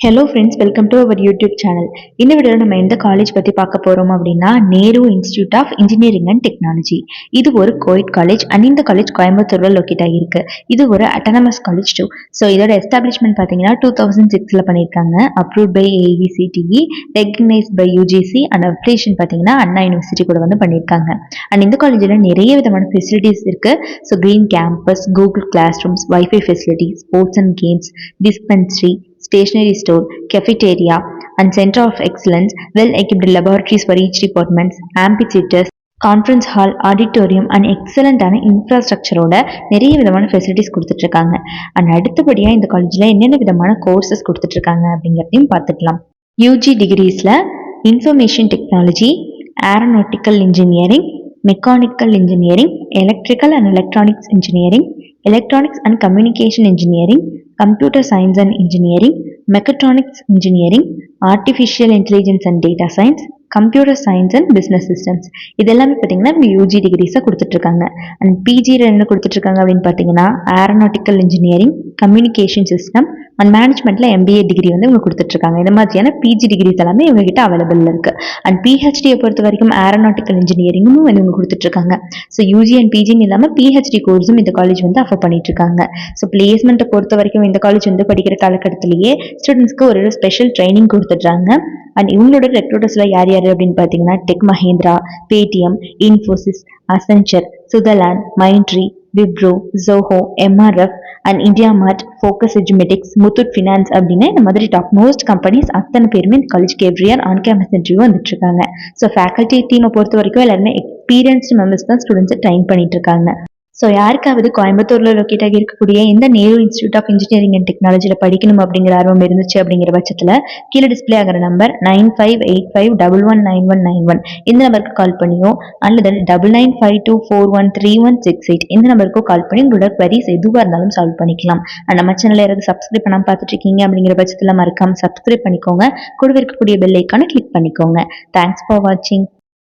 Hello friends, welcome to our YouTube channel. இந்த வீடியோவில் நம்ம எந்த காலேஜ் பற்றி பார்க்க போகிறோம் அப்படின்னா, Nehru institute of engineering and technology. இது ஒரு கோயட் காலேஜ் அண்ட் இந்த காலேஜ் கோயம்புத்தூரில் லொக்கேட் ஆகியிருக்கு. இது ஒரு அட்டானமஸ் காலேஜ் டூ. ஸோ இதோட எஸ்டாப்ளிஷ்மெண்ட் பார்த்தீங்கன்னா 2006 பண்ணியிருக்காங்க. Approved by AICTE, recognised by UGC and application பார்த்தீங்கன்னா அண்ணா யூனிவர்சிட்டி கூட வந்து பண்ணியிருக்காங்க. அண்ட் இந்த காலேஜில் நிறைய விதமான ஃபெசிலிட்டிஸ் இருக்குது. So green campus, Google class rooms, wifi facility, sports and games, dispensary, stationery store, cafeteria, and center of excellence, well-equipped laboratories for each department, amphitheaters, conference hall, auditorium and எக்ஸலண்டான இன்ஃப்ராஸ்ட்ரக்சரோட நிறைய விதமான facilities கொடுத்துட்ருக்காங்க. And அடுத்தபடியாக இந்த காலேஜில் என்னென்ன விதமான கோர்சஸ் கொடுத்துட்ருக்காங்க அப்படிங்கிறதையும் பார்த்துக்கலாம். யூஜி டிகிரிஸில் information technology, aeronautical engineering, mechanical engineering, electrical and electronics engineering, electronics and communication engineering, computer science and engineering, mechatronics engineering, artificial intelligence and data science, computer science and business systems. இது எல்லாமே பார்த்தீங்கன்னா இவங்க UG டிகிரிஸாக கொடுத்துட்ருக்காங்க. And பிஜியில் என்ன கொடுத்துட்ருக்காங்க அப்படின்னு பார்த்தீங்கன்னா aeronautical engineering, communication system and மேனேஜ்மெண்ட்டில் MBA டிகிரி வந்து இவங்க கொடுத்துட்ருக்காங்க. இந்த மாதிரியான பிஜி டிகிரிஸ் எல்லாமே இவங்ககிட்ட அவைலபிள் இருக்குது. அண்ட் பிஹெச்டியை பொறுத்த வரைக்கும் ஏரோநாட்டிக்கல் இன்ஜினியரிங்கும் வந்து இவங்க கொடுத்துட்ருக்காங்க. ஸோ யூஜி அண்ட் பிஜின்னு இல்லாமல் பிஹெச்டி கோர்ஸும் இந்த காலேஜ் வந்து அஃபர் பண்ணிட்டுருக்காங்க. ஸோ பிளேஸ்மெண்ட்டை பொறுத்த வரைக்கும் இந்த காலேஜ் வந்து படிக்கிற காலகட்டத்திலேயே ஸ்டூடெண்ட்ஸ்க்கு ஒரு ஸ்பெஷல் ட்ரைனிங் கொடுத்துட்றாங்க. அண்ட் இவங்களோட ரெக்ரூட்டர்ஸில் யார் யார் அப்படின்னு பார்த்தீங்கன்னா Tech Mahindra, Paytm, Infosys, Accenture, Sutherland, Mindtree, Wipro, Zoho, MRF and India Mart, Focus Edumatics, Muthoot Finance அப்படின்னு இந்த மாதிரி டாப் மோஸ்ட் கம்பெனிஸ் அத்தனை பேருமே இந்த காலேஜ்க்கு every year on campus interview வந்துட்டு இருக்காங்க. ஸோ ஃபேக்கல்ட்டி டீமை பொறுத்த வரைக்கும் எல்லாருமே எக்ஸ்பீரியன்ஸ்டு மெம்பர்ஸ் தான் ஸ்டூடெண்ட்ஸை ட்ரைன் பண்ணிட்டு இருக்காங்க. ஸோ யாருக்காவது கோயம்புத்தூரில் லொக்கேட் ஆகி இருக்கக்கூடிய இந்த Nehru institute of engineering and டெக்னாலஜியில் படிக்கணும் அப்படிங்கிற ஆர்வம் இருந்துச்சு அப்படிங்கிற பட்சத்தில் கீழே டிஸ்பிளே ஆகிற நம்பர் 9585119191 இந்த நம்பருக்கு கால் பண்ணியோ அல்லது 9952413168 இந்த நம்பருக்கோ கால் பண்ணி உங்களோட queries எதுவாக இருந்தாலும் சால்வ் பண்ணிக்கலாம். அண்ட் நம்ம சேனலில் யாராவது சப்ஸ்கிரைப் பண்ணாமல் பார்த்துட்டு இருக்கீங்க அப்படிங்கிற பட்சத்தில் மறக்காம சப்ஸ்கிரைப் பண்ணிக்கோங்க. கூட இருக்கக்கூடிய பெல் ஐக்கானை கிளிக் பண்ணிக்கோங்க. தேங்க்ஸ் ஃபார் வாட்சிங்.